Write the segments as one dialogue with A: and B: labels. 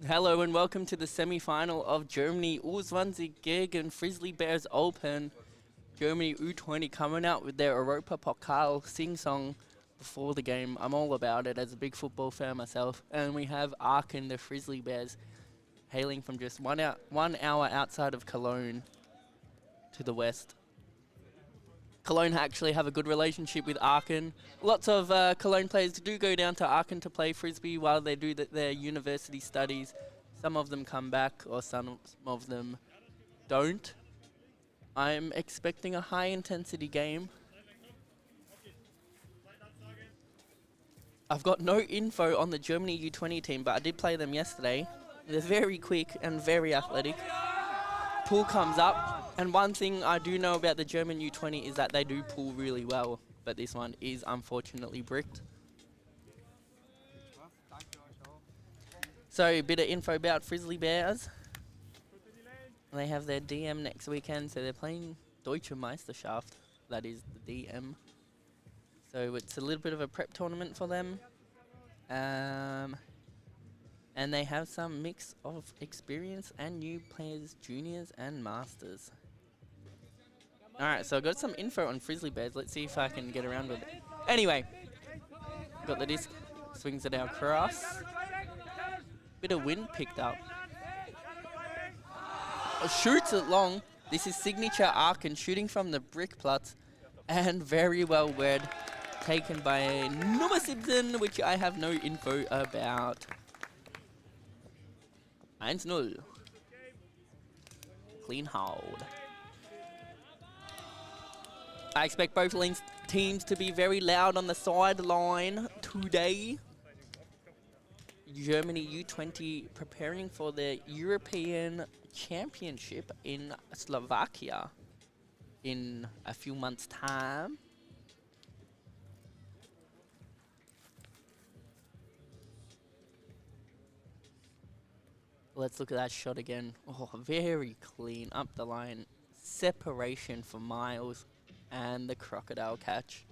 A: Hello and welcome to the semi-final of Germany U20 gegen Frizzly Bears Open. Germany U20 coming out with their Europa Pokal sing-song before the game. I'm all about it as a big football fan myself. And we have Aachen, the Frizzly Bears, hailing from just 1 hour outside of Cologne to the west. Cologne actually have a good relationship with Aachen. Lots of Cologne players do go down to Aachen to play Frisbee while they do their university studies. Some of them come back or some of them don't. I'm expecting a high intensity game. I've got no info on the Germany U20 team, but I did play them yesterday. They're very quick and very athletic. Pull comes up, and one thing I do know about the German U20 is that they do pull really well, but this one is unfortunately bricked. So a bit of info about Frizzly Bears. They have their DM next weekend, so they're playing Deutsche Meisterschaft, that is the DM. So it's a little bit of a prep tournament for them. And they have some mix of experience and new players, juniors and masters. Alright, so I got some info on Frizzly Bears. Let's see if I can get around with it. Anyway, got the disc, swings it out across. Bit of wind picked up. Shoots it long. This is signature Aachen, shooting from the brick plots. And very well read. Taken by Nummer 17, which I have no info about. 1-0. Clean hold. I expect both teams to be very loud on the sideline today. Germany U20 preparing for the European Championship in Slovakia in a few months' time. Let's look at that shot again. Oh, very clean up the line. Separation for miles. And the crocodile catch.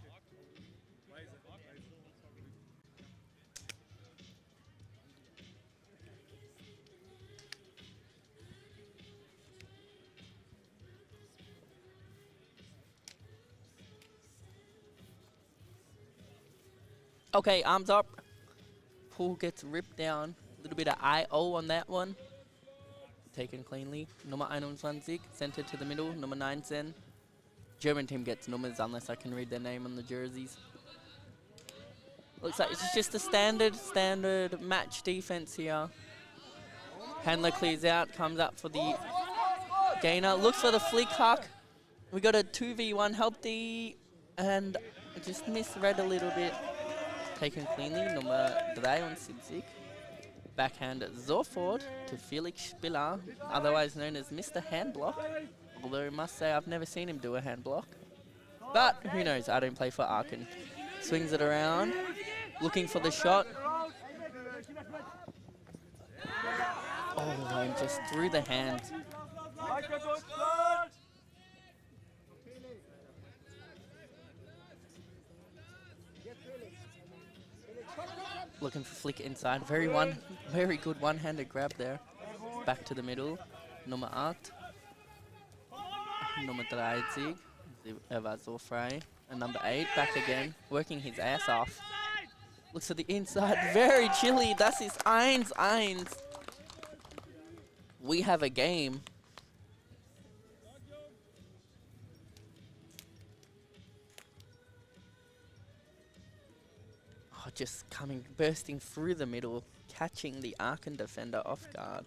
A: Okay, arms up. Pull gets ripped down. A little bit of I.O. on that one. Taken cleanly. Nummer 21, centered to the middle. Nummer 19. German team gets numbers unless I can read their name on the jerseys. Looks like it's just a standard match defense here. Handler clears out, comes up for the gainer. Looks for the flick huck. We got a 2v1 help D, and just misread a little bit. Taken cleanly. Nummer 73. Backhand sofort to Felix Spiller, otherwise known as Mr. Handblock. Although I must say I've never seen him do a handblock. But who knows, I don't play for Aachen. Swings it around, looking for the shot. Oh, and just through the hands. Looking for flick inside. Very good one-handed grab there. Back to the middle. Nummer 8. Nummer 30. War so frei. And number 8 back again. Working his ass off. Looks at the inside. Very chilly. Das ist 1-1. We have a game. Oh, just bursting through the middle, catching the Aachen defender off guard.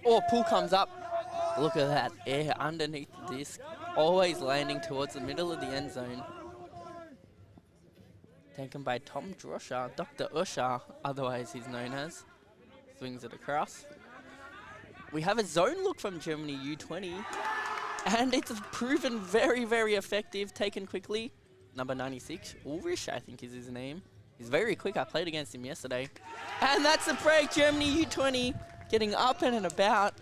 A: Oh, pull comes up. Look at that air underneath the disc. Always landing towards the middle of the end zone. Taken by Tom Droscher, Dr. Usher, otherwise he's known as. Swings it across. We have a zone look from Germany U20. And it's proven very, very effective. Taken quickly. Number 96, Ulrich, I think is his name. He's very quick. I played against him yesterday. And that's a break. Germany U20 getting up and about.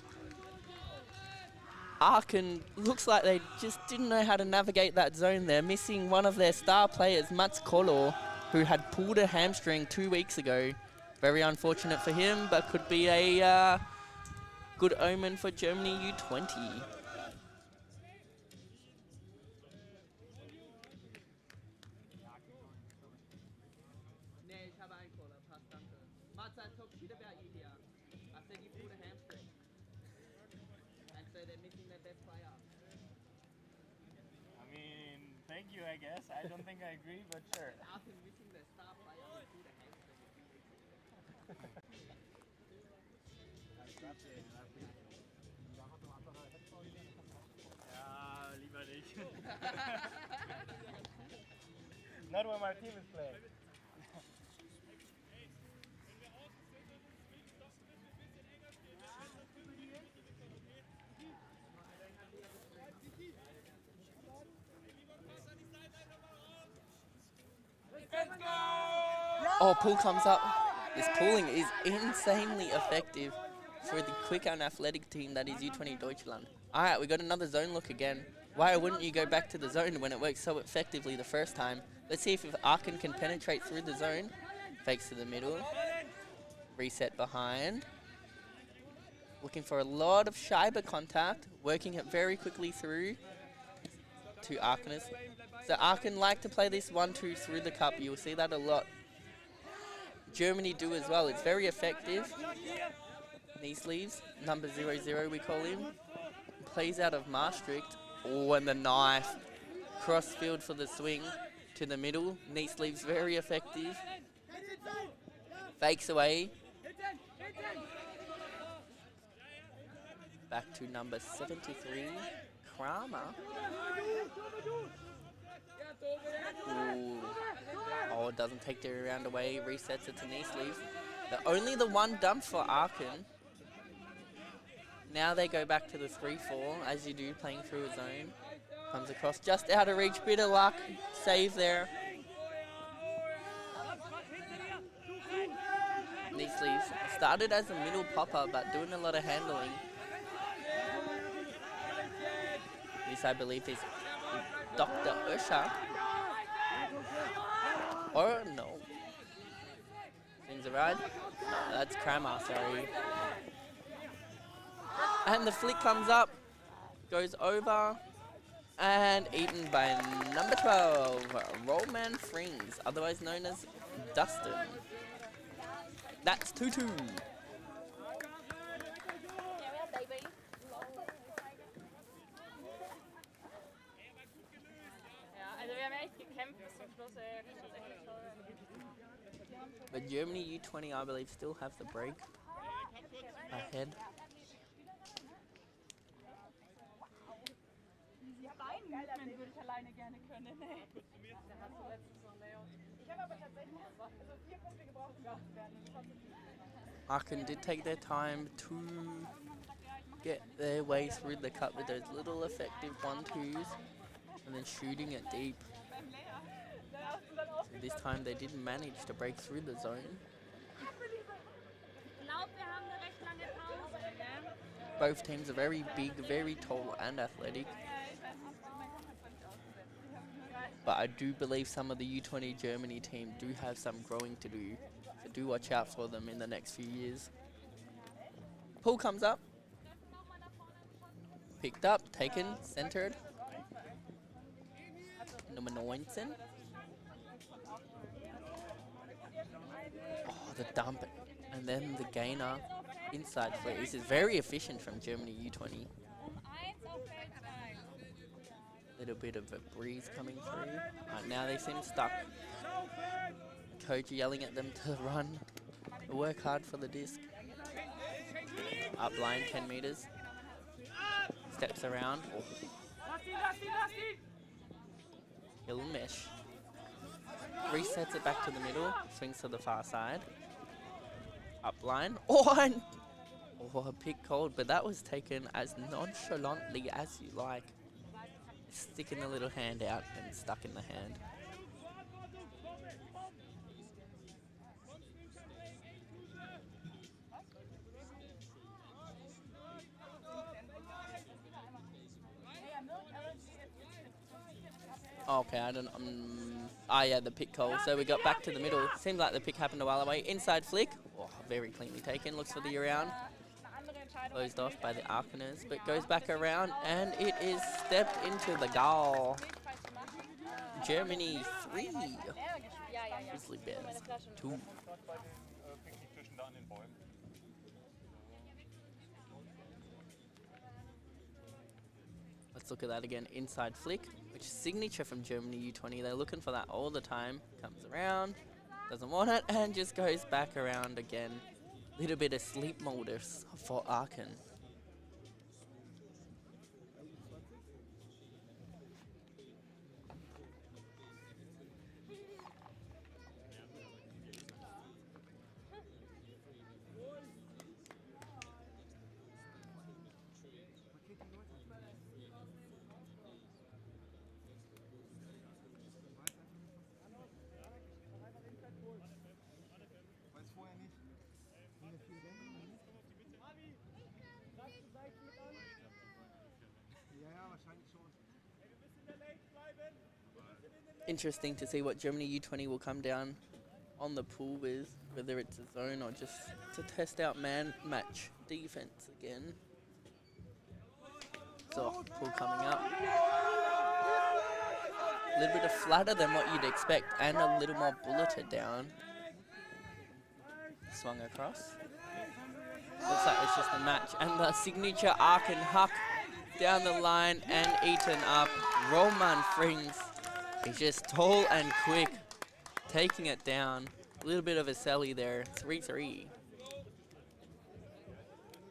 A: Aachen looks like they just didn't know how to navigate that zone there. Missing one of their star players, Mats Koller, who had pulled a hamstring 2 weeks ago. Very unfortunate for him, but could be a good omen for Germany U20.
B: Thank you, I guess. I don't think I agree, but sure. Ja, lieber nicht. Not when my team is playing.
A: Oh, pull comes up. This pulling is insanely effective for the quick and athletic team that is U20 Deutschland. Alright, we got another zone look again. Why wouldn't you go back to the zone when it worked so effectively the first time? Let's see if Aachen can penetrate through the zone. Fakes to the middle. Reset behind. Looking for a lot of Scheibe contact. Working it very quickly through to Aachen. So Aachen like to play this 1-2 through the cup. You'll see that a lot. Germany do as well. It's very effective. Knee sleeves, number 00 we call him. Plays out of Maastricht. Oh, and the knife. Cross field for the swing to the middle. Knee sleeves very effective. Fakes away. Back to number 73, Kramer. Ooh. Oh, it doesn't take the round away. Resets it to knee sleeves. Only the one dump for Aachen. Now they go back to the 3-4, as you do, playing through a zone. Comes across just out of reach. Bit of luck. Save there. Knee sleeves. Started as a middle popper, but doing a lot of handling. This, I believe, is Dr. Usher. Or no. Things are right. No, that's Kramer, sorry. And the flick comes up, goes over, and eaten by number 12, Roman Frings, otherwise known as Dustin. That's 2-2. But Germany U20, I believe, still have the break ahead. Aachen did take their time to get their way through the cup with those little effective 1-2s and then shooting it deep. So this time they did manage to break through the zone. Both teams are very big, very tall and athletic. But I do believe some of the U20 Germany team do have some growing to do. So do watch out for them in the next few years. Pull comes up. Picked up, taken, centered. Number 19. Oh, the dump. And then the gainer inside flare. This is very efficient from Germany U20. Little bit of a breeze coming through. Now they seem stuck. Coach yelling at them to run. Work hard for the disc. Up line 10 meters. Steps around. Oh. He'll mesh. Resets it back to the middle. Swings to the far side. Up line. Oh, and a pick called, but that was taken as nonchalantly as you like. Sticking the little hand out and stuck in the hand. Okay, I don't. Yeah, the pick call. So we got back to the middle. Seemed like the pick happened a while away. Inside flick. Oh, very cleanly taken. Looks for the around. Closed off by the Arcaners, but goes back around, and it is stepped into the goal. Germany 3. Frizzly Bears 2. Let's look at that again. Inside flick, which is signature from Germany U20. They're looking for that all the time. Comes around, doesn't want it, and just goes back around again. Little bit of sleep modus for Aachen. Interesting to see what Germany U20 will come down on the pool with, whether it's a zone or just to test out man match defense again. So pool coming up. A little bit of flatter than what you'd expect and a little more bulleted down. Swung across. Looks like it's just a match. And the signature arc and huck down the line and eaten up. Roman Frings. He's just tall and quick, taking it down. A little bit of a selly there, 3-3.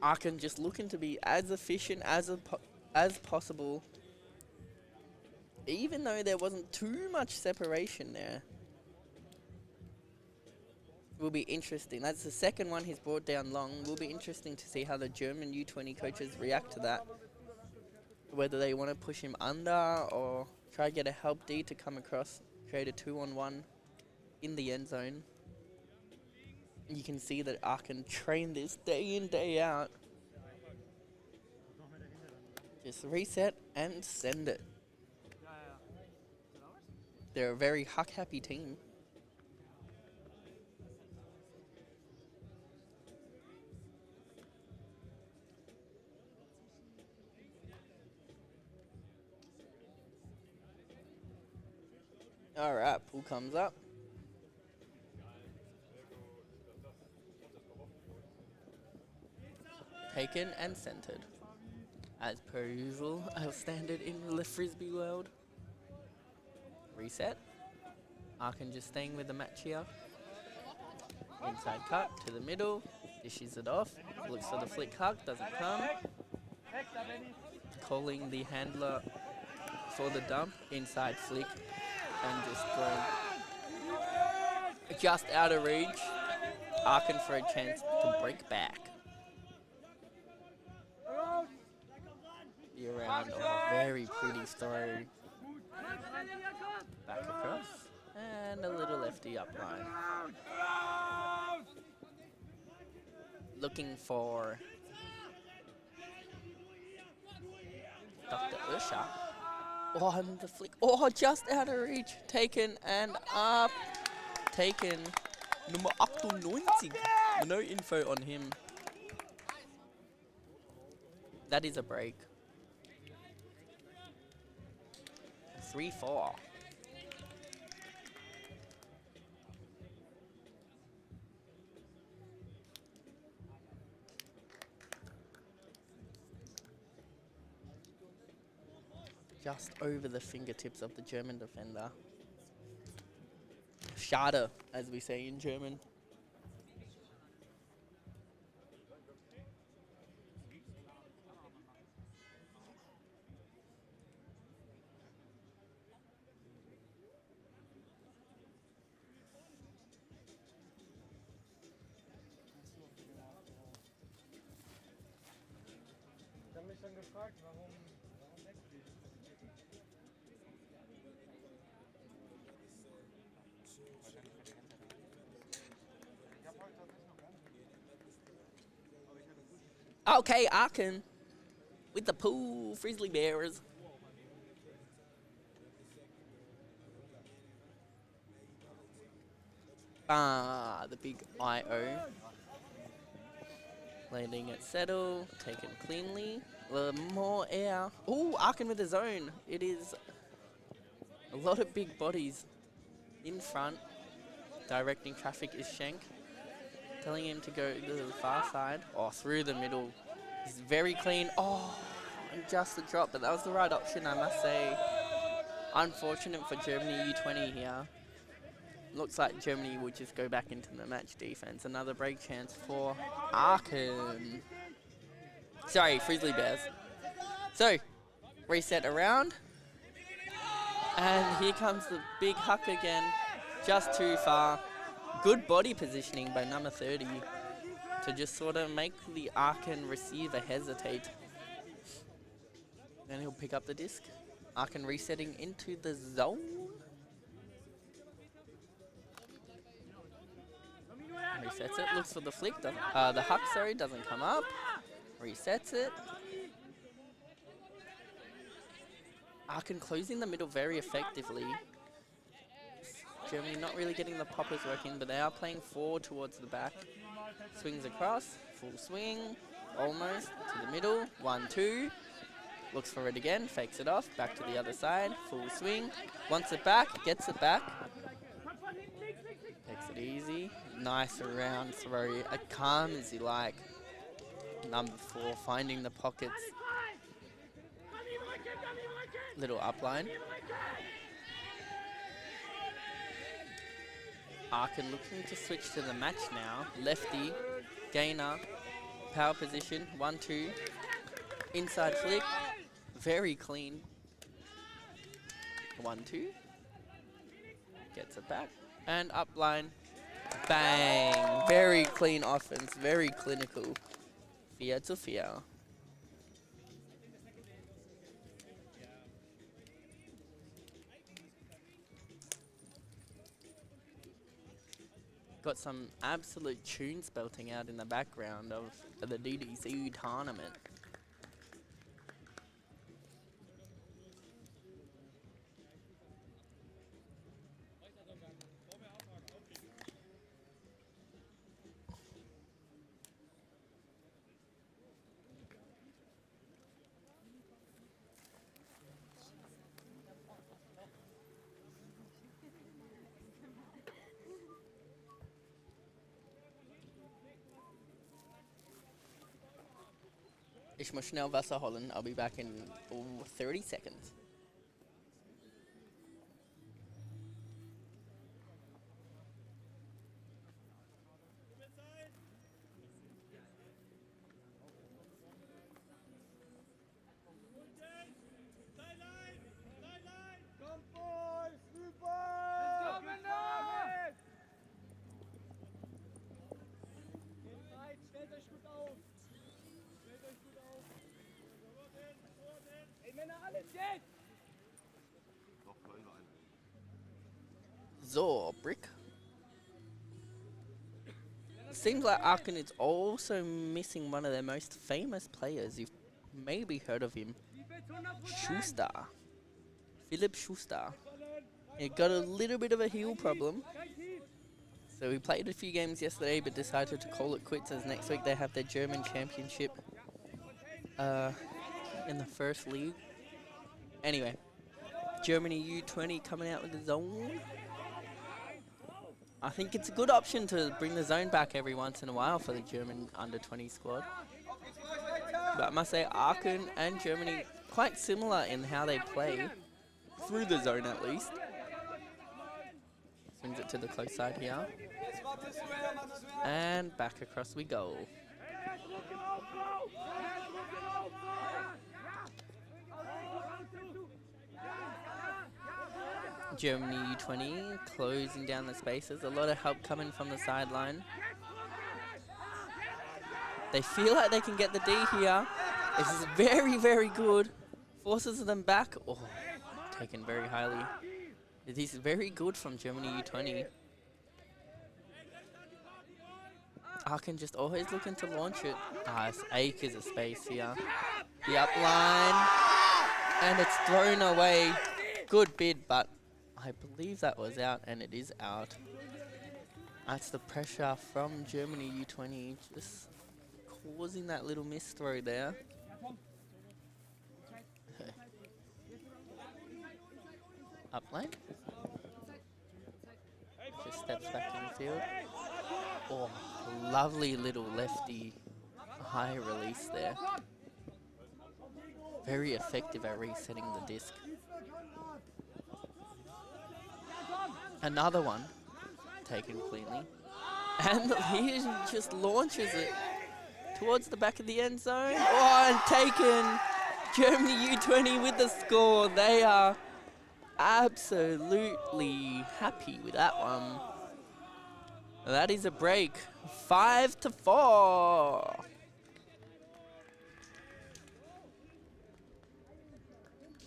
A: Aachen just looking to be as efficient as possible, even though there wasn't too much separation there. Will be interesting. That's the second one he's brought down long. Will be interesting to see how the German U20 coaches react to that. Whether they want to push him under or try to get a help D to come across, create a 2-on-1 in the end zone. You can see that Aachen train this day in, day out. Just reset and send it. They're a very huck-happy team. Alright, pool comes up. Taken and centered. As per usual, our standard in the Frisbee world. Reset. Aachen just staying with the match here. Inside cut to the middle. Dishes it off. Looks for the flick hug, doesn't come. Calling the handler for the dump. Inside flick. And just thrown just out of reach. Aachen for a chance to break back. The around, very pretty throw. Back across. And a little lefty up line. Looking for Dr. Ursha. Oh, and the flick. Oh, just out of reach. Taken and up. Taken. Nummer 98. No info on him. That is a break. 3-4. Just over the fingertips of the German defender. Schade, as we say in German.
B: schon gefragt, warum wegfliegt. Ich habe heute tatsächlich noch gar nicht gespielt. Aber ich hatte gut.
A: Okay, Aachen with the pool, Frizzly Bears. Ah, the big IO. Landing at settle, taken cleanly. More air. Oh, Aachen with the zone. It is a lot of big bodies in front. Directing traffic is Schenk. Telling him to go to the far side. Oh, through the middle. He's very clean. Oh, and just a drop, but that was the right option, I must say. Unfortunate for Germany U20 here. Looks like Germany will just go back into the match defense. Another break chance for Aachen. Sorry, Frizzly Bears. So, reset around. And here comes the big huck again. Just too far. Good body positioning by number 30 to just sort of make the Aachen receiver hesitate. Then he'll pick up the disc. Aachen resetting into the zone. Resets it, looks for the flick, the huck, sorry, doesn't come up. Resets it. Aachen closing the middle very effectively. Germany not really getting the poppers working, but they are playing forward towards the back. Swings across, full swing, almost, to the middle, 1-2. Looks for it again, fakes it off, back to the other side, full swing. Wants it back, gets it back. Takes it easy. Nice around throw, as calm as you like. Number 4, finding the pockets. Little upline. Aachen looking to switch to the match now. Lefty, gainer, power position, 1-2. Inside flick, very clean. 1-2. Gets it back. And upline. Bang! Very clean offense, very clinical. Fear to fear. Got some absolute tunes belting out in the background of the DDC tournament. Ich muss schnell Wasser holen. I'll be back in 30 seconds. So, brick. Seems like Aachen is also missing one of their most famous players. You've maybe heard of him. Schuster. Philipp Schuster. He got a little bit of a heel problem. So he played a few games yesterday but decided to call it quits as next week they have their German championship in the first league. Anyway, Germany U20 coming out with the zone. I think it's a good option to bring the zone back every once in a while for the German under-20 squad. But I must say, Aachen and Germany quite similar in how they play, through the zone at least. Swings it to the close side here. And back across we go. Germany U20 closing down the spaces. A lot of help coming from the sideline. They feel like they can get the D here. This is very, very good. Forces them back. Oh, taken very highly. It is very good from Germany U20. Arkin just always looking to launch it. Nice. Acres of space here. The up line. And it's thrown away. Good bid, but I believe that was out, and it is out. That's the pressure from Germany U20, just causing that little miss throw there. Up lane. Just steps back in the field. Oh, lovely little lefty high release there. Very effective at resetting the disc. Another one taken cleanly. And he just launches it towards the back of the end zone. Oh, and taken. Germany U20 with the score. They are absolutely happy with that one. That is a break. 5-4.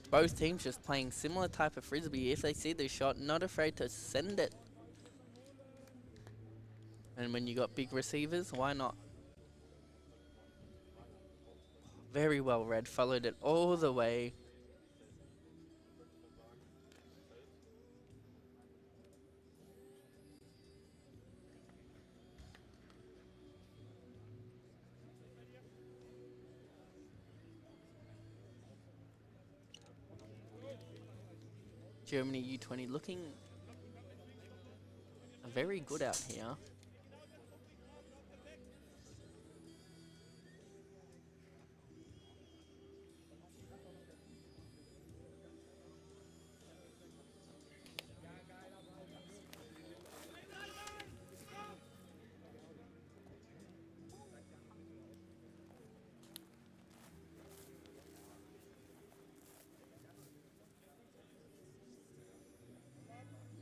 A: Both teams just playing similar type of frisbee. If they see the shot, not afraid to send it. And when you got big receivers, why not? Very well read, followed it all the way. Germany U20 looking very good out here.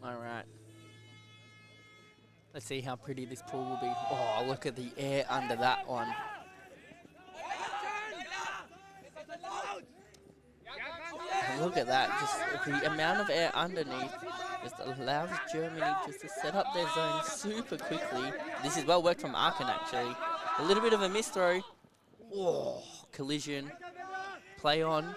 A: All right. Let's see how pretty this pool will be. Oh, look at the air under that one. And look at that. Just the amount of air underneath just allows Germany just to set up their zone super quickly. This is well worked from Arkin, actually. A little bit of a miss throw. Oh, collision. Play on.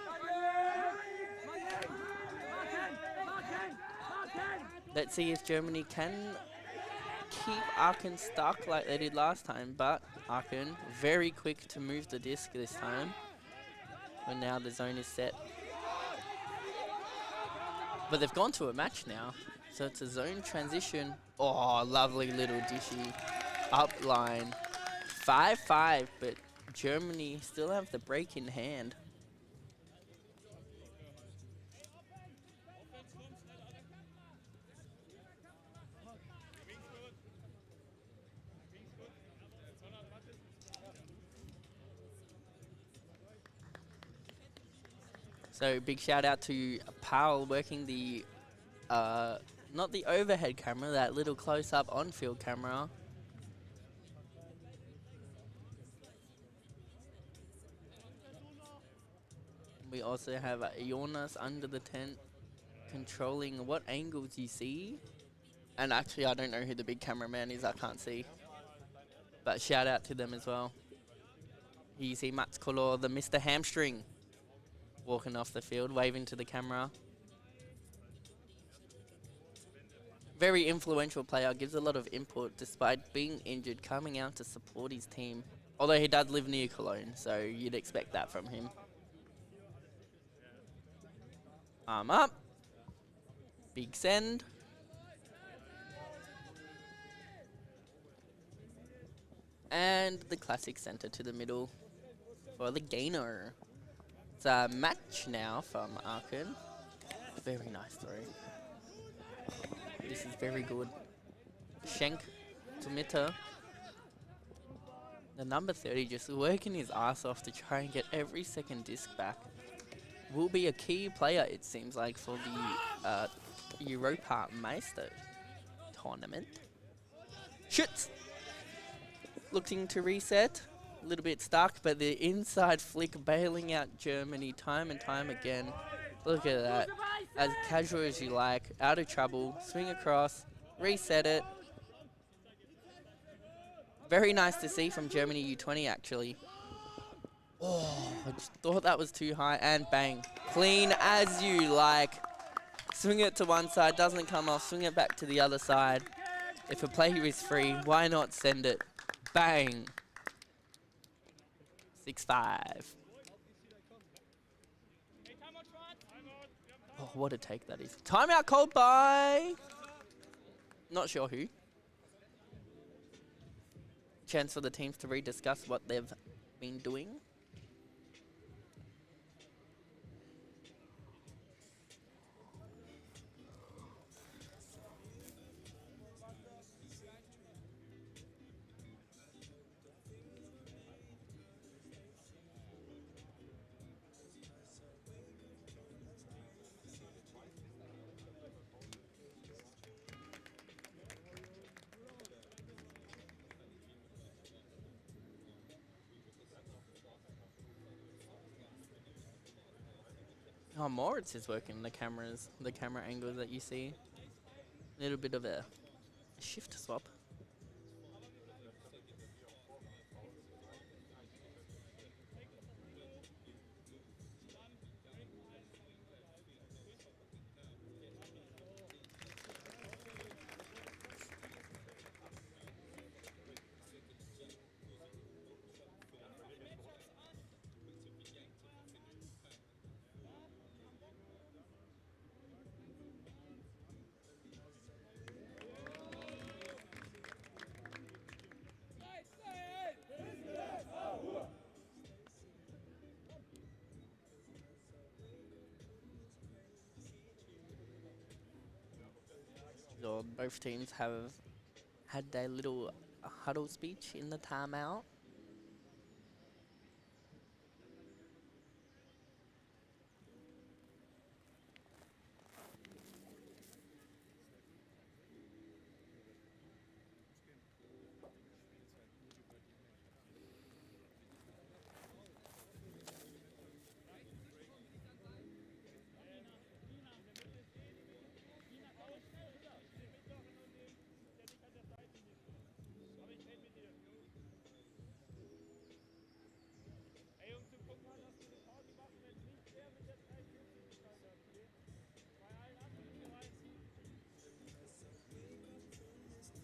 A: Let's see if Germany can keep Arkin stuck like they did last time, but Arkin very quick to move the disc this time. And now the zone is set. But they've gone to a match now, so it's a zone transition. Oh, lovely little dishy. Up line. 5-5, but Germany still have the break in hand. So big shout out to Powell working the, not the overhead camera, that little close-up on-field camera. We also have Jonas under the tent controlling what angles you see. And actually, I don't know who the big cameraman is, I can't see. But shout out to them as well. Here you see Mats Kolor, the Mr. Hamstring, walking off the field, waving to the camera. Very influential player, gives a lot of input despite being injured, coming out to support his team. Although he does live near Cologne, so you'd expect that from him. Arm up. Big send. And the classic center to the middle for the gainer. It's a match now from Arkin. Very nice throw. This is very good. Schenk to Mitter. The number 30 just working his ass off to try and get every second disc back. Will be a key player, it seems like, for the Europa Meister tournament. Shoots! Looking to reset. a little bit stuck, but the inside flick bailing out Germany time and time again. Look at that. As casual as you like, out of trouble, swing across, reset it. Very nice to see from Germany U20 actually. Oh, I just thought that was too high, and bang. Clean as you like. Swing it to one side, doesn't come off, swing it back to the other side. If a player is free, why not send it? Bang. 6-5. Oh, what a take that is. Timeout called by... Not sure who. Chance for the teams to rediscuss what they've been doing. Oh, Moritz is working the cameras, the camera angles that you see. A little bit of a shift swap. So both teams have had their little huddle speech in the timeout.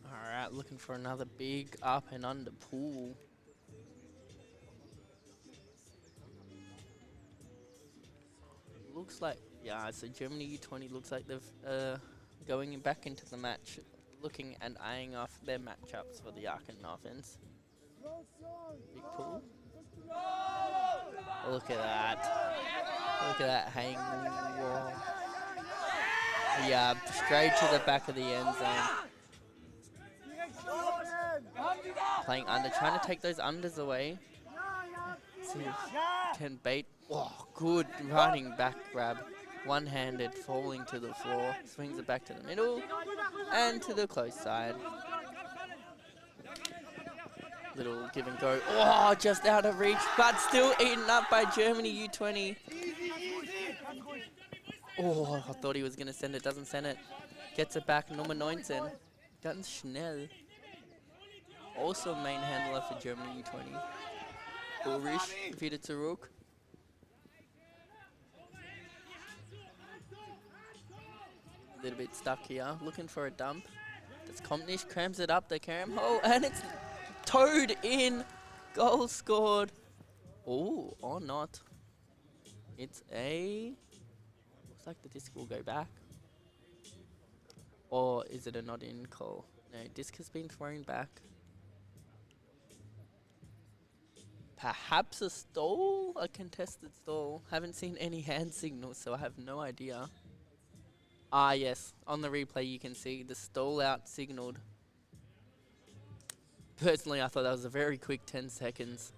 A: Alright, looking for another big up and under pull. Looks like, yeah, so Germany U20 looks like they've going back into the match, looking and eyeing off their matchups for the Aachen offense. Big pull. Look at that. Look at that hang. Whoa. Yeah, straight to the back of the end zone. Playing under, trying to take those unders away. See if can bait. Oh, good running back grab. One-handed, falling to the floor. Swings it back to the middle and to the close side. Little give and go. Oh, just out of reach, but still eaten up by Germany U20. Oh, I thought he was going to send it. Doesn't send it. Gets it back. Nummer 19. Ganz schnell. Also main handler for Germany U20. Ulrich wieder zurück. A little bit stuck here. Looking for a dump. Does Kompnish crams it up the cam hole, and it's towed in. Goal scored. Oh, or not. It's a... Looks like the disc will go back. Or is it a not in call? No, disc has been thrown back. Perhaps a stall? A contested stall. Haven't seen any hand signals, so I have no idea. Ah, yes. On the replay, you can see the stall out signaled. Personally, I thought that was a very quick 10 seconds.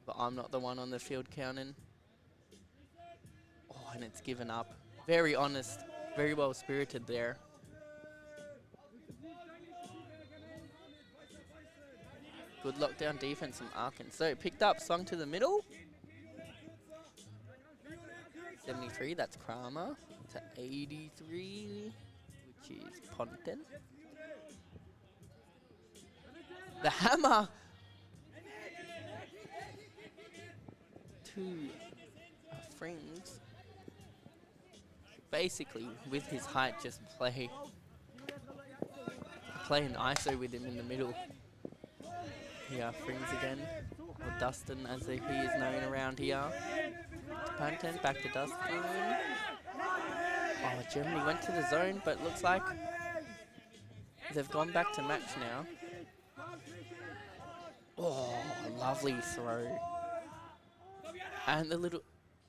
A: But I'm not the one on the field counting. Oh, and it's given up. Very honest. Very well spirited there. Good lockdown defense from Arkin. So picked up, swung to the middle. 73, that's Kramer. To 83, which is Ponten. The hammer! To Frings. Basically, with his height, just play an ISO with him in the middle. Here, Frings again. Or Dustin, as he is known around here. Ponten, back to Dustin. Oh, Germany went to the zone, but looks like they've gone back to match now. Oh, lovely throw. And the little...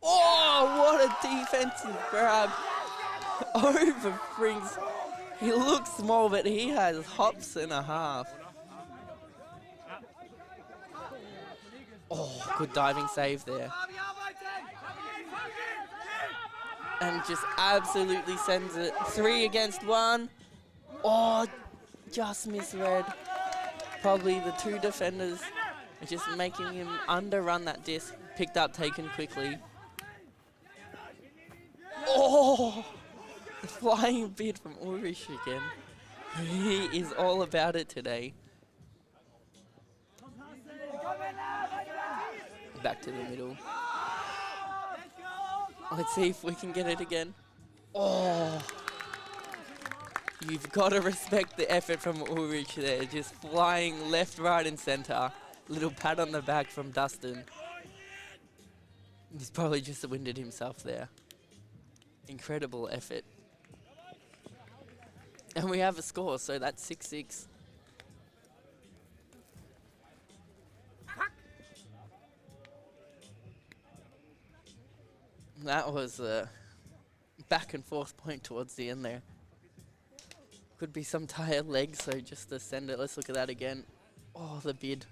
A: Oh, what a defensive grab over Frings. He looks small, but he has hops and a half. Oh, good diving save there. And just absolutely sends it. 3 against 1. Oh, just misread. Probably the 2 defenders are just making him underrun that disc. Picked up, taken quickly. Oh, the flying bid from Ulrich again. He is all about it today. Back to the middle. Let's see if we can get it again. Oh, you've got to respect the effort from Ulrich there. Just flying left, right, and center. Little pat on the back from Dustin. He's probably just winded himself there. Incredible effort. And we have a score, so that's 6-6. That was a back and forth point towards the end there. Could be some tired legs, so just to send it. Let's look at that again. Oh, the bid.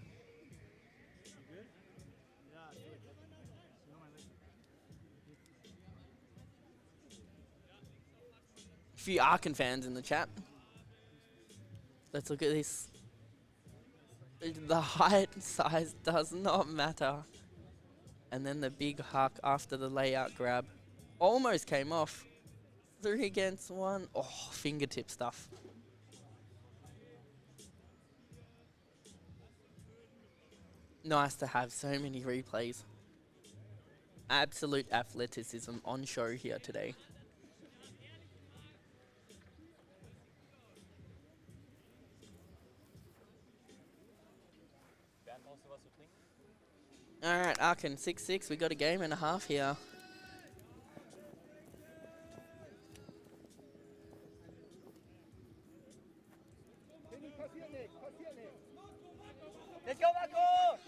A: A few Arkin fans in the chat. Let's look at this. The height and size does not matter. And then the big huck after the layout grab. Almost came off. 3 against 1. Oh, fingertip stuff. Nice to have so many replays. Absolute athleticism on show here today. Alright, Arkin, 6-6. We got a game and a half here.
B: Let's go, Marco!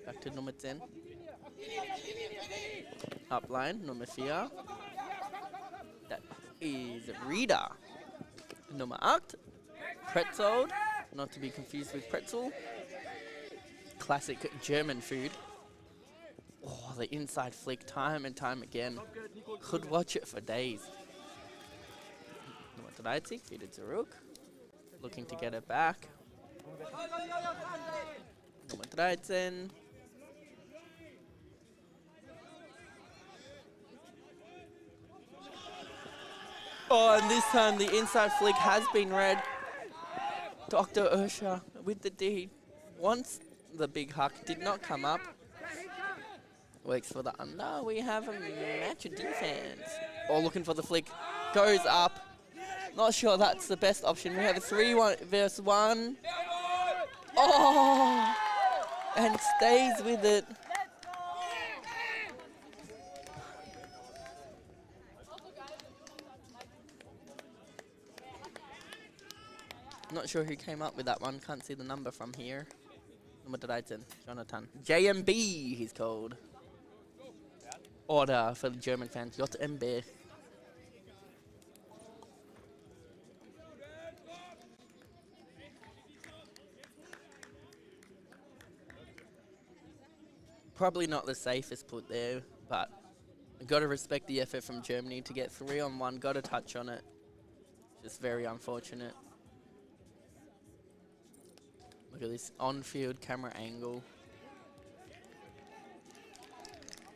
A: Back to number 10. Up line, number 4. That is Rita. Number 8. Pretzel, not to be confused with pretzel. Classic German food. Oh, the inside flick time and time again. Could watch it for days. Nummer 30, wieder zurück. Looking to get it back. Nummer 13. Oh, and this time the inside flick has been read. Dr. Ursha with the D. Once the big huck did not come up. Works for the under. We have a match of defense. Oh, looking for the flick. Goes up. Not sure that's the best option. We have a 3-1 versus 1. Oh! And stays with it. Not sure who came up with that one. Can't see the number from here. Nummer 13, Jonathan. JMB, he's called. Order for the German fans. JMB. Probably not the safest put there, but got to respect the effort from Germany to get 3-on-1. Got to touch on it. Just very unfortunate. Look at this on-field camera angle.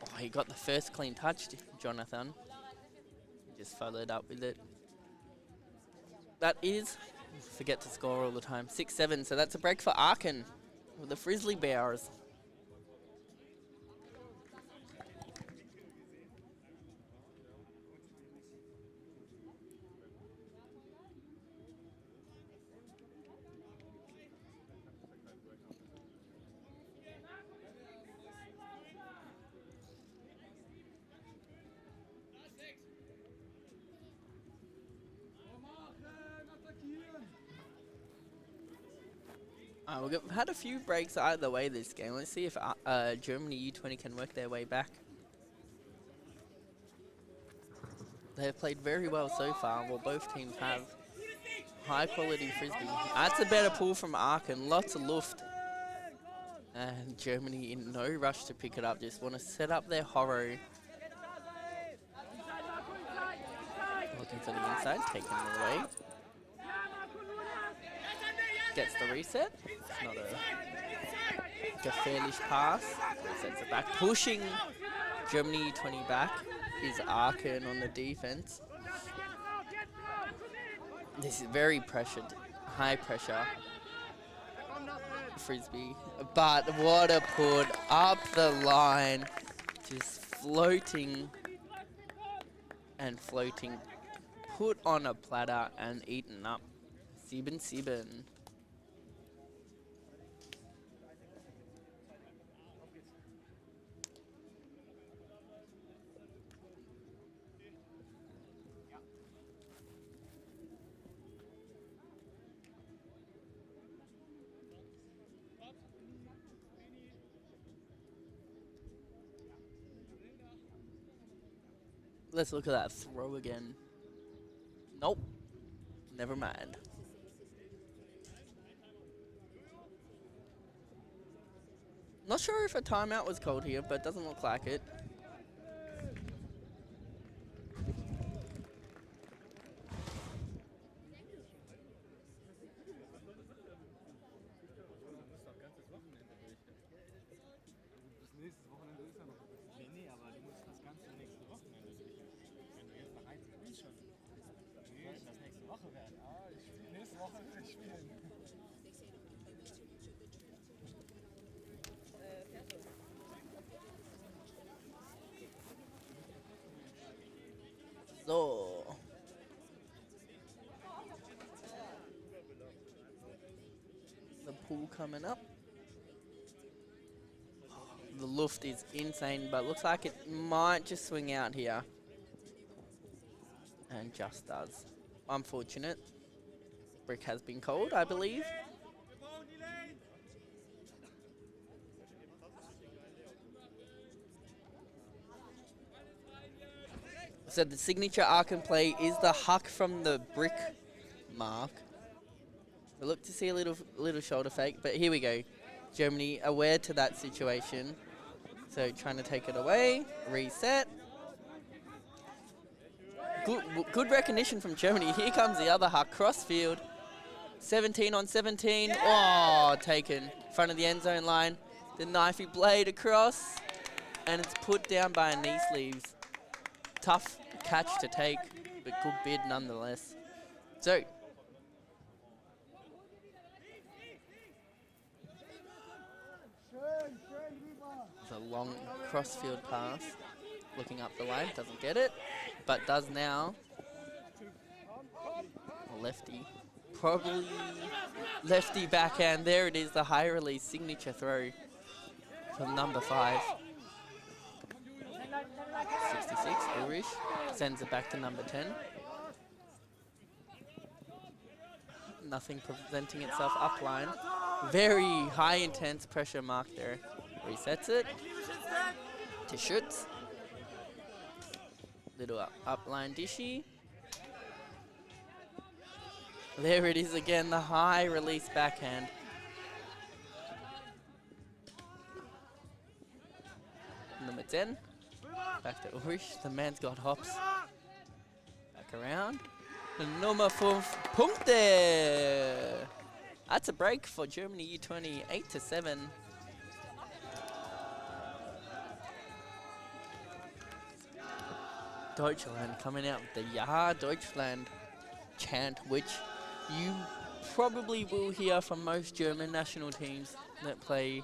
A: Oh, he got the first clean touch, Jonathan. He just followed up with it. That is, forget to score all the time, 6-7. So that's a break for Aachen with the Frizzly Bears. We've had a few breaks either way this game. Let's see if Germany U20 can work their way back. They have played very well so far. Well, both teams have high quality frisbee. That's a better pull from Aachen. Lots of luft. And Germany in no rush to pick it up. Just want to set up their horror. Looking for the inside, taking it away. Gets the reset. It's not a gefährlich pass. Resets it back. Pushing Germany 20 back is Aachen on the defense. This is very pressured, high pressure frisbee. But what a put up the line. Just floating and floating. Put on a platter and eaten up. 7-7. Let's look at that throw again. Nope. Never mind. Not sure if a timeout was called here, but doesn't look like it. So. The pool coming up. The luft is insane, but looks like it might just swing out here. And just does. Unfortunate. Brick has been called, I believe. So the signature Aachen play is the huck from the brick mark. We look to see a little shoulder fake, but here we go. Germany aware to that situation. So trying to take it away, reset. Good recognition from Germany. Here comes the other huck, crossfield. 17 on 17. Oh, taken. Front of the end zone line. The knifey blade across. And it's put down by a knee sleeves. Tough catch to take, but good bid nonetheless. So, it's a long crossfield pass. Looking up the line, doesn't get it, but does now. A lefty. Probably lefty backhand. There it is, the high release signature throw from number 5. 66, Ulrich sends it back to number 10. Nothing presenting itself upline. Very high intense pressure mark there. Resets it to Schutz. Little upline dishy. There it is again, the high release backhand. Number 10. Back to Ulrich. The man's got hops. Back around. Nummer 5 Punkte. That's a break for Germany U20, 8-7. Deutschland coming out with the Ja Deutschland chant, which you probably will hear from most German national teams that play,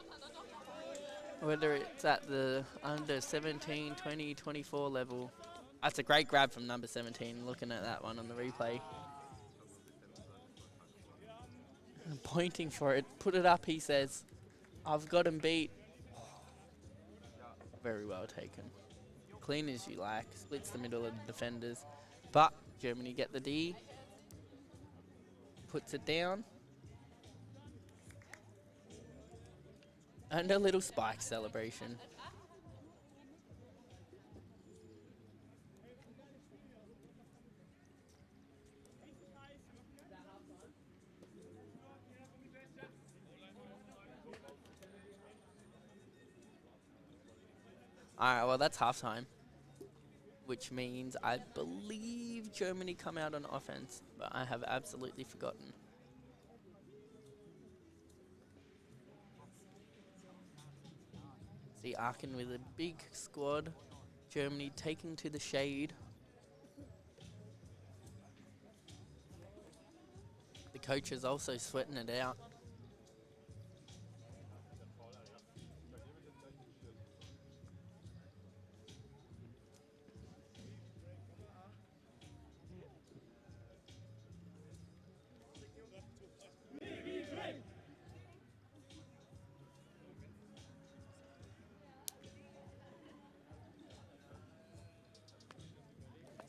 A: whether it's at the under 17, 20, 24 level. That's a great grab from number 17, looking at that one on the replay. Pointing for it, put it up, he says. I've got him beat. Very well taken. Clean as you like, splits the middle of the defenders. But Germany get the D. Puts it down. And a little spike celebration. Alright, well that's halftime. Which means I believe Germany come out on offense, but I have absolutely forgotten. See Aachen with a big squad. Germany taking to the shade. The coach is also sweating it out.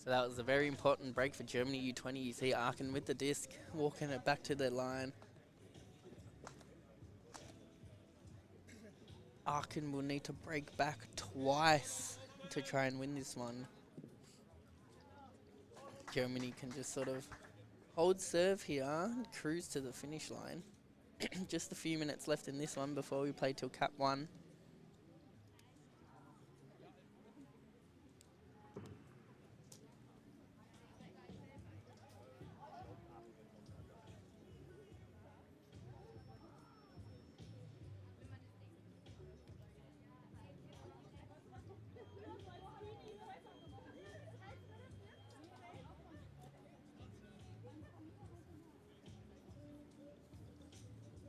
A: So that was a very important break for Germany U20. You see Aachen with the disc, walking it back to the line. Aachen will need to break back twice to try and win this one. Germany can just sort of hold serve here and cruise to the finish line. Just a few minutes left in this one before we play till Cap 1.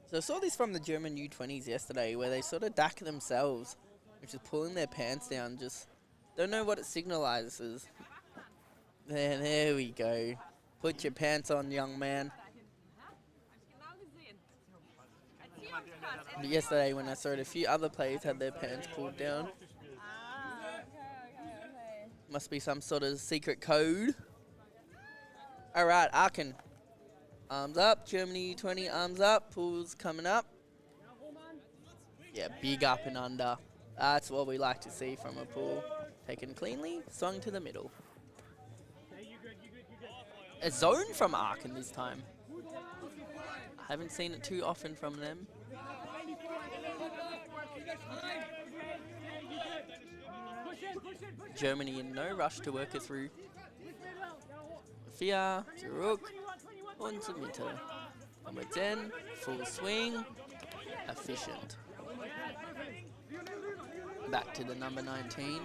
A: So I saw this from the German U20s yesterday where they sort of dack themselves, which is pulling their pants down, just don't know what it signalizes. There we go. Put your pants on, young man. But yesterday when I saw it, a few other players had their pants pulled down. Must be some sort of secret code. Alright, Aachen. Arms up, Germany U20, arms up, pulls coming up. Yeah, big up and under. That's what we like to see from a pull. Taken cleanly, swung to the middle. A zone from Aachen this time. I haven't seen it too often from them. Germany in no rush to work it through. Fia, Zuruk, und zur Mitte. Number 10, full swing, efficient. Back to the number 19.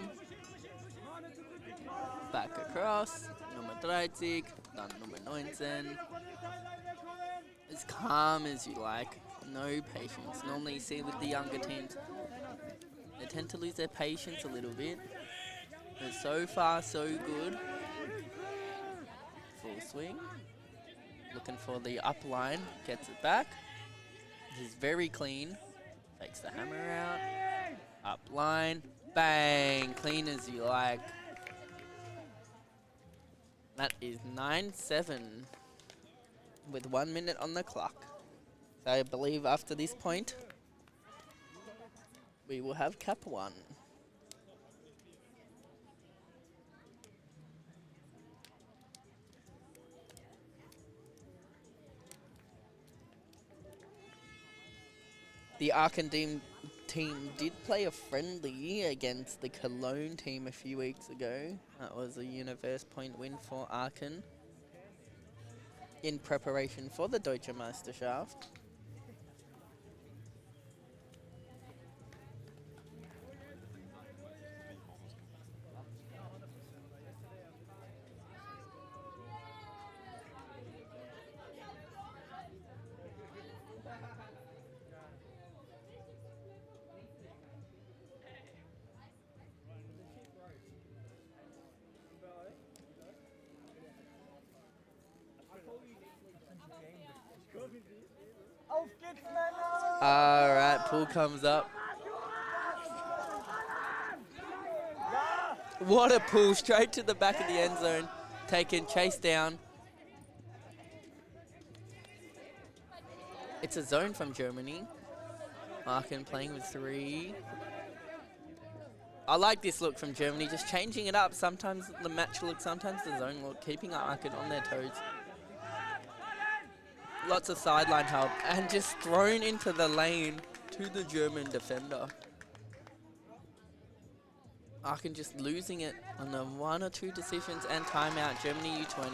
A: Back across, number 30, dann number 19. As calm as you like, no patience. Normally you see with the younger teams, they tend to lose their patience a little bit. But so far, so good. Full swing. Looking for the up line. Gets it back. This is very clean. Takes the hammer out. Up line. Bang. Clean as you like. That is 9-7 with 1 minute on the clock. So I believe after this point, we will have Cap 1. The Aachen team did play a friendly against the Cologne team a few weeks ago. That was a universe point win for Aachen in preparation for the Deutsche Meisterschaft. pull comes up. What a pull, straight to the back of the end zone. Taken, chased down. It's a zone from Germany. Markin playing with 3. I like this look from Germany, just changing it up. Sometimes the match look, sometimes the zone look, keeping Markin on their toes. Lots of sideline help, and just thrown into the lane to the German defender. Markin just losing it on the 1 or 2 decisions and timeout. Germany U20.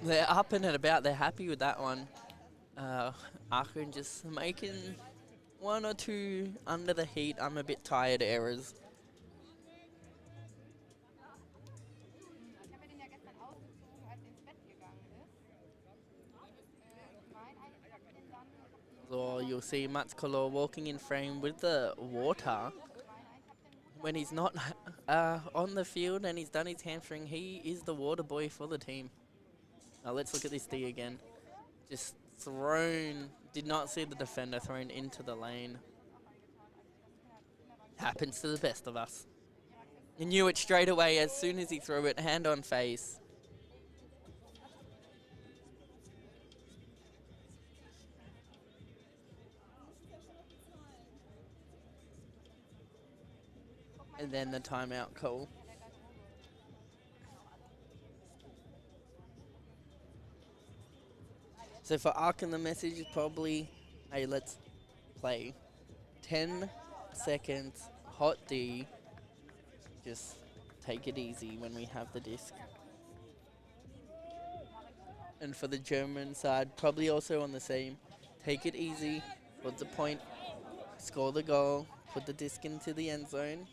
A: They're up and about. They're happy with that one. Aachen just making 1 or 2 under the heat. I'm a bit tired errors. So you'll see Mats Kolor walking in frame with the water. When he's not on the field and he's done his hamstring, he is the water boy for the team. Now let's look at this D again. Just thrown, did not see the defender, thrown into the lane. Happens to the best of us. He knew it straight away as soon as he threw it, hand on face. And then the timeout call. So for Aachen, the message is probably, hey, let's play 10 seconds, hot D, just take it easy when we have the disc. And for the German side, probably also on the same, take it easy, put the point, score the goal, put the disc into the end zone,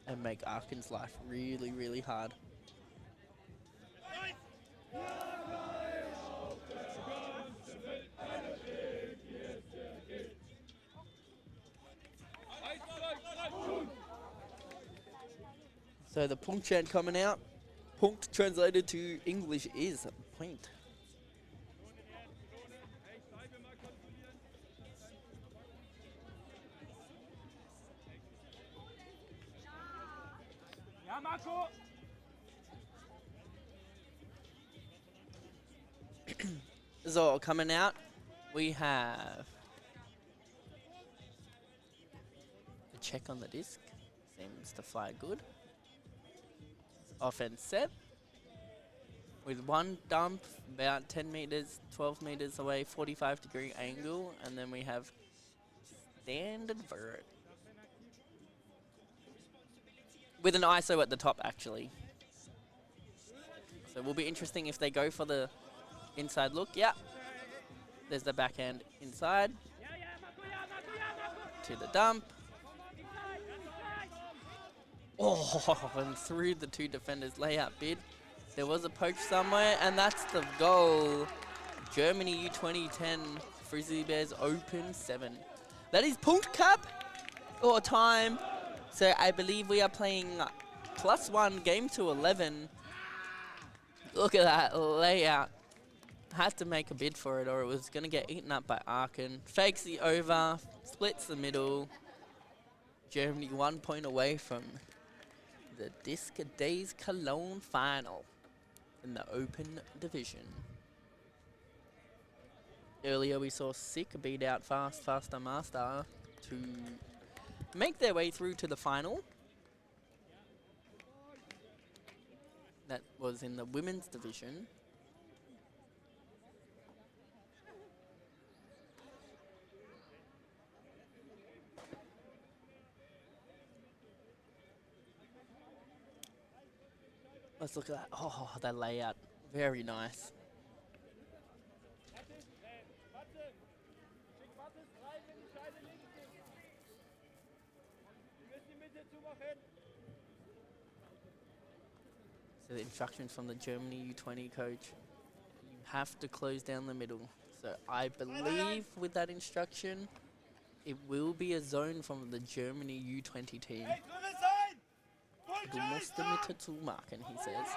A: and make Aachen's life really, really hard. So the Punkt chant coming out. Punkt translated to English is point.
B: Ja, Marco!
A: So coming out, we have a check on the disc. Seems to fly good. Offense set. With one dump about 10 meters, 12 meters away, 45-degree angle, and then we have standard vert. With an ISO at the top, actually. So it will be interesting if they go for the inside look. Yeah. There's the backhand inside. To the dump. Oh, and through the 2 defenders, layout bid. There was a poach somewhere, and that's the goal. Germany U20 10, Frizzly Bears Open 7. That is Punkt Cup or time. So I believe we are playing +1 game to 11. Look at that layout. Had to make a bid for it or it was going to get eaten up by Aachen. Fakes the over, splits the middle. Germany 1 point away from the Disc Days Cologne final in the Open Division. Earlier we saw Sick beat out Faster Master to make their way through to the final. That was in the women's division. Let's look at that. Oh, that layout. Very nice. So the instructions from the Germany U20 coach. You have to close down the middle. So I believe with that instruction, it will be a zone from the Germany U20 team. Du musst Mitte zumachen, he says.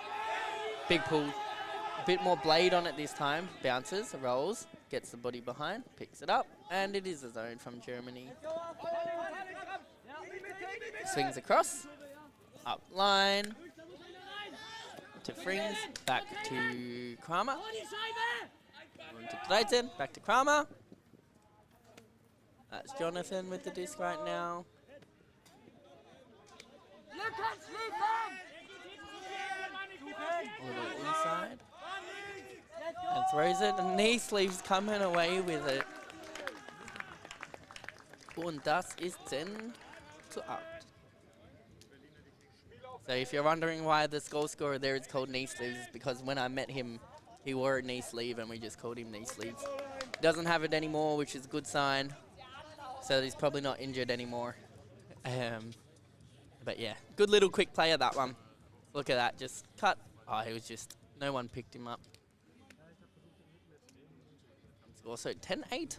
A: Big pull. A bit more blade on it this time. Bounces, rolls. gets the body behind, picks it up, and it is a zone from Germany. Swings across, up line, to Frings, back to Kramer. On to Dreiten, back to Kramer. That's Jonathan with the disc right now. A little inside. And throws it, and knee sleeves coming away with it. Und das ist 10:8. So if you're wondering why the goal scorer there is called knee sleeves, it's because when I met him, he wore a knee sleeve and we just called him knee sleeves. Doesn't have it anymore, which is a good sign. So he's probably not injured anymore. But yeah, good little quick play of that one. Look at that, just cut. Oh, he was just, no one picked him up. Also 10:8.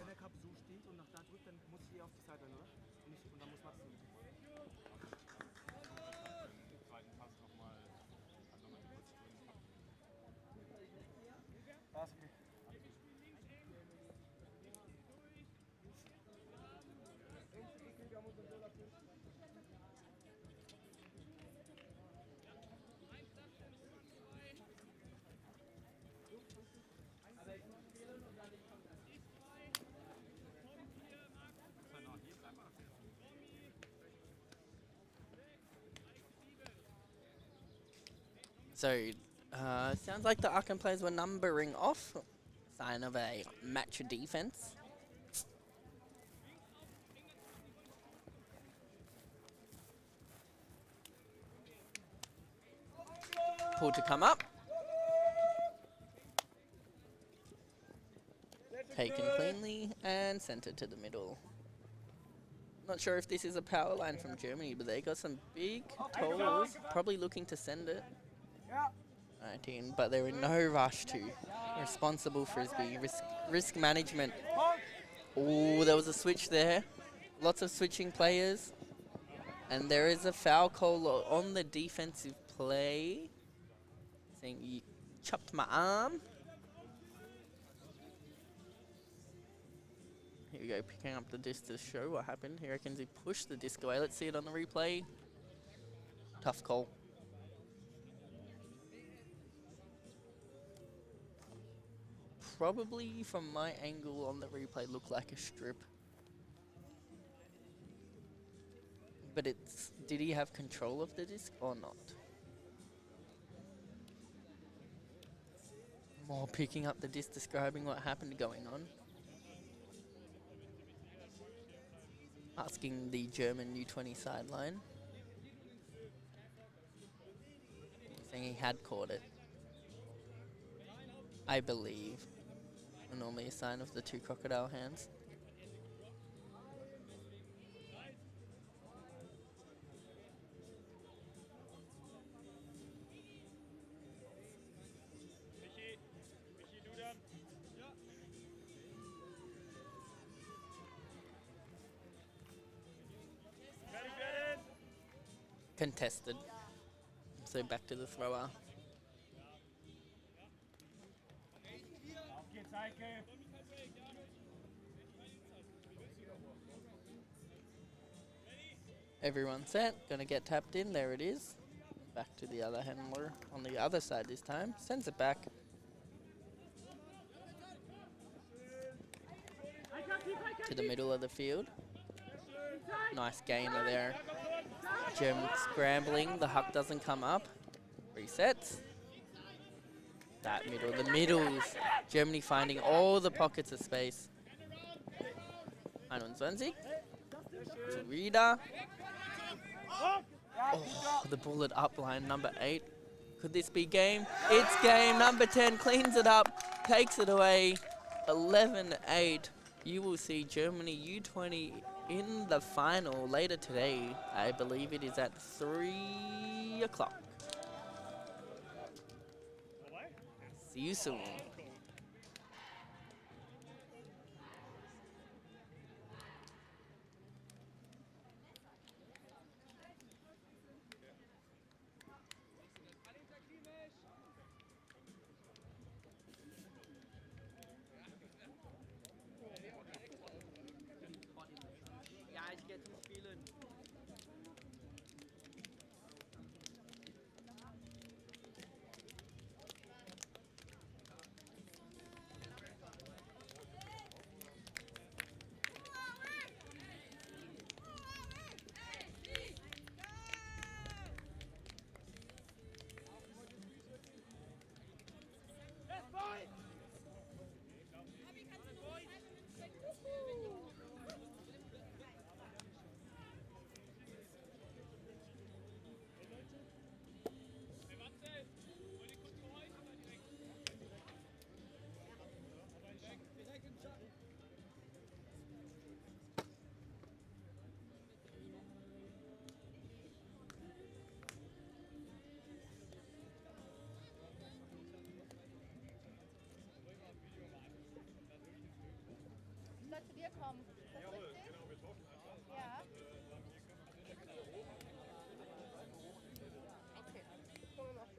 A: So, sounds like the Aachen players were numbering off. Sign of a match defense. Pull to come up. Taken cleanly and centered to the middle. Not sure if this is a power line from Germany, but they got some big tolls, probably looking to send it. 19, but they're in no rush to. Responsible Frisbee, risk management. Oh, there was a switch there. Lots of switching players. And there is a foul call on the defensive play. Saying you chopped my arm. Here we go, picking up the disc to show what happened. He reckons he pushed the disc away. Let's see it on the replay. Tough call. Probably from my angle on the replay looked like a strip. But it's, did he have control of the disc or not? More picking up the disc, describing what happened going on. Asking the German U20 sideline. Saying he had caught it. I believe. Normally a sign of the two crocodile hands. Contested. So back to the thrower. Everyone set, gonna get tapped in, there it is. Back to the other handler on the other side this time. Sends it back. To the middle of the field. Nice gainer there. German scrambling, the huck doesn't come up. Resets. That middle, the middles. Germany finding all the pockets of space. 21. To Rida. Oh, the bullet up line, number 8. Could this be game? It's game. Number 10 cleans it up, takes it away. 11-8. You will see Germany U20 in the final later today. I believe it is at 3 o'clock. See you soon.
C: dir kommen. Ist das richtig?
B: Genau, wir tauschen einfach.
C: Ja.
B: Hier können wir
C: Okay. Gucken wir mal.